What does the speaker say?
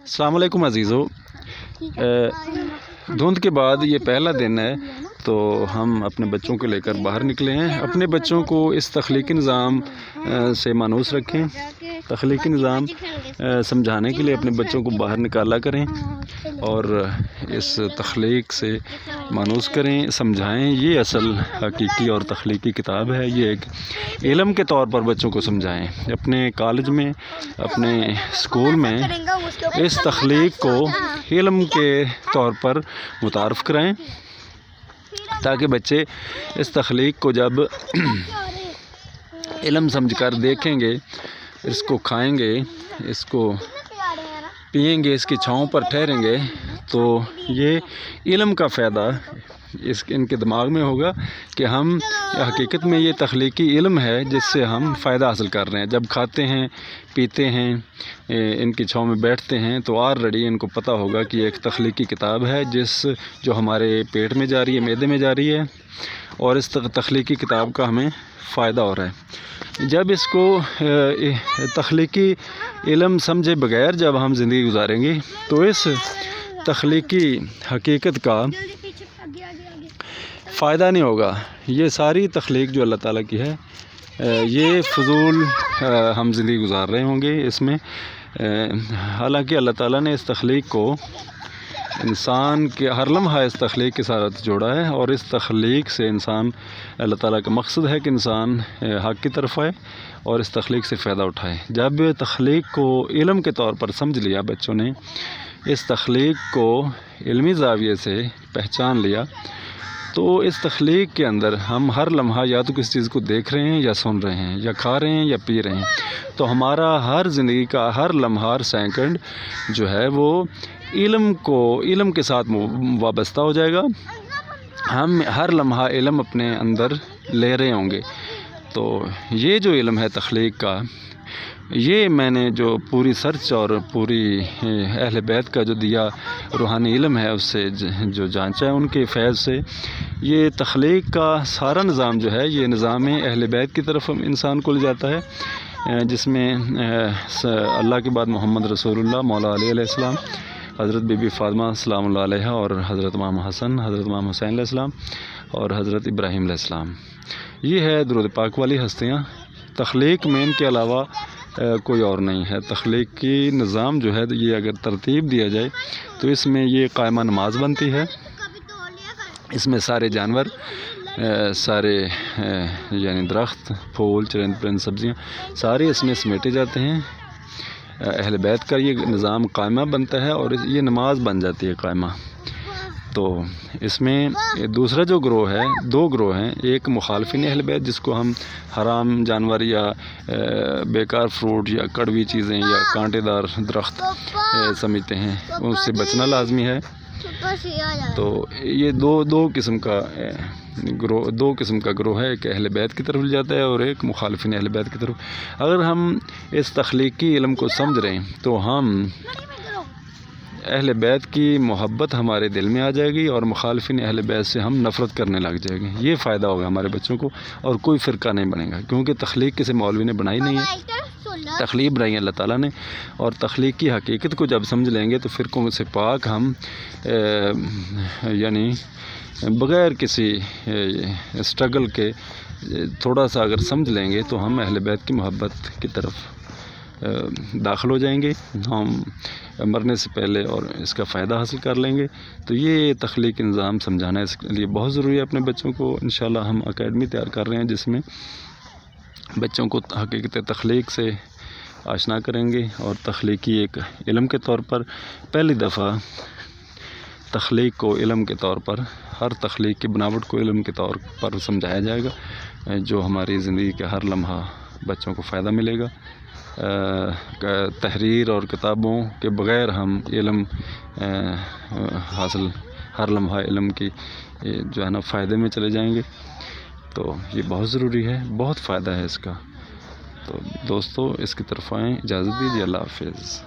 السلام علیکم عزیزو، دھند کے بعد یہ پہلا دن ہے تو ہم اپنے بچوں کو لے کر باہر نکلے ہیں۔ اپنے بچوں کو اس تخلیقی نظام سے مانوس رکھیں، تخلیقی نظام سمجھانے کے لیے اپنے بچوں کو باہر نکالا کریں اور اس تخلیق سے مانوس کریں، سمجھائیں۔ یہ اصل حقیقی اور تخلیقی کتاب ہے۔ یہ ایک علم کے طور پر بچوں کو سمجھائیں۔ اپنے کالج میں، اپنے اسکول میں اس تخلیق کو علم کے طور پر متعارف کرائیں تاکہ بچے اس تخلیق کو جب علم سمجھ کر دیکھیں گے، اس کو کھائیں گے، اس کو پئیں گے، اس کی چھاؤں پر ٹھہریں گے تو یہ علم کا فائدہ ان کے دماغ میں ہوگا کہ ہم حقیقت میں یہ تخلیقی علم ہے جس سے ہم فائدہ حاصل کر رہے ہیں۔ جب کھاتے ہیں، پیتے ہیں، ان کی چھاؤں میں بیٹھتے ہیں تو آلریڈی ان کو پتہ ہوگا کہ یہ ایک تخلیقی کتاب ہے جو ہمارے پیٹ میں جا رہی ہے، معدے میں جا رہی ہے، اور اس تخلیقی کتاب کا ہمیں فائدہ ہو رہا ہے۔ جب اس کو تخلیقی علم سمجھے بغیر جب ہم زندگی گزاریں گے تو اس تخلیقی حقیقت کا فائدہ نہیں ہوگا۔ یہ ساری تخلیق جو اللہ تعالیٰ کی ہے یہ فضول ہم زندگی گزار رہے ہوں گے اس میں۔ حالانکہ اللہ تعالیٰ نے اس تخلیق کو انسان کے ہر لمحہ اس تخلیق کے ساتھ جوڑا ہے، اور اس تخلیق سے انسان، اللہ تعالیٰ کا مقصد ہے کہ انسان حق کی طرف آئے اور اس تخلیق سے فائدہ اٹھائے۔ جب تخلیق کو علم کے طور پر سمجھ لیا بچوں نے، اس تخلیق کو علمی زاویے سے پہچان لیا، تو اس تخلیق کے اندر ہم ہر لمحہ یا تو کسی چیز کو دیکھ رہے ہیں یا سن رہے ہیں یا کھا رہے ہیں یا پی رہے ہیں، تو ہمارا ہر زندگی کا ہر لمحہ، ہر سیکنڈ جو ہے وہ علم کے ساتھ وابستہ ہو جائے گا۔ ہم ہر لمحہ علم اپنے اندر لے رہے ہوں گے۔ تو یہ جو علم ہے تخلیق کا، یہ میں نے جو پوری سرچ اور پوری اہل بیت کا جو دیا روحانی علم ہے اس سے جو جانچا ہے ان کے فیض سے، یہ تخلیق کا سارا نظام جو ہے یہ نظام اہل بیت کی طرف انسان کو لے جاتا ہے، جس میں اللہ کے بعد محمد رسول اللہ، مولا علی علیہ السلام، حضرت بی بی فاطمہ سلام اللہ علیہ، اور حضرت امام حسن، حضرت امام حسین علیہ السلام، اور حضرت ابراہیم علیہ السلام۔ یہ ہے درود پاک والی ہستیاں۔ تخلیق میں ان کے علاوہ کوئی اور نہیں ہے۔ تخلیقی نظام جو ہے یہ اگر ترتیب دیا جائے تو اس میں یہ قائمہ نماز بنتی ہے۔ اس میں سارے جانور، سارے یعنی درخت، پھول، چرند پرند، سبزیاں، سارے اس میں سمیٹے جاتے ہیں۔ اہل بیت کا یہ نظام قائمہ بنتا ہے اور یہ نماز بن جاتی ہے قائمہ۔ تو اس میں دوسرا جو گروہ ہے، دو گروہ ہیں، ایک مخالفین اہل بیت جس کو ہم حرام جانور یا بیکار فروٹ یا کڑوی چیزیں یا کانٹے دار درخت سمجھتے ہیں، اس سے بچنا لازمی ہے۔ تو یہ دو قسم کا گروہ ہے، ایک اہل بیت کی طرف لے جاتا ہے اور ایک مخالفین اہل بیت کی طرف۔ اگر ہم اس تخلیقی علم کو سمجھ رہے ہیں تو ہم اہل بیت کی محبت ہمارے دل میں آ جائے گی اور مخالفین اہل بیت سے ہم نفرت کرنے لگ جائیں گے۔ یہ فائدہ ہوگا ہمارے بچوں کو، اور کوئی فرقہ نہیں بنے گا، کیونکہ تخلیق کسی مولوی نے بنائی نہیں ہے، تخلیق بنائی ہے اللہ تعالیٰ نے، اور تخلیق کی حقیقت کو جب سمجھ لیں گے تو فرقوں سے پاک ہم یعنی بغیر کسی اسٹرگل کے تھوڑا سا اگر سمجھ لیں گے تو ہم اہل بیت کی محبت کی طرف داخل ہو جائیں گے، ہم مرنے سے پہلے، اور اس کا فائدہ حاصل کر لیں گے۔ تو یہ تخلیقی نظام سمجھانا اس کے لیے بہت ضروری ہے اپنے بچوں کو۔ انشاءاللہ ہم اکیڈمی تیار کر رہے ہیں جس میں بچوں کو حقیقت تخلیق سے آشنا کریں گے، اور تخلیقی ایک علم کے طور پر پہلی دفعہ تخلیق کو علم کے طور پر، ہر تخلیق کی بناوٹ کو علم کے طور پر سمجھایا جائے گا، جو ہماری زندگی کے ہر لمحہ بچوں کو فائدہ ملے گا۔ تحریر اور کتابوں کے بغیر ہم علم حاصل، ہر لمحہ علم کی جو ہے نا فائدے میں چلے جائیں گے۔ تو یہ بہت ضروری ہے، بہت فائدہ ہے اس کا۔ تو دوستو اس کی طرف آئیں، اجازت دیجیے، اللہ حافظ۔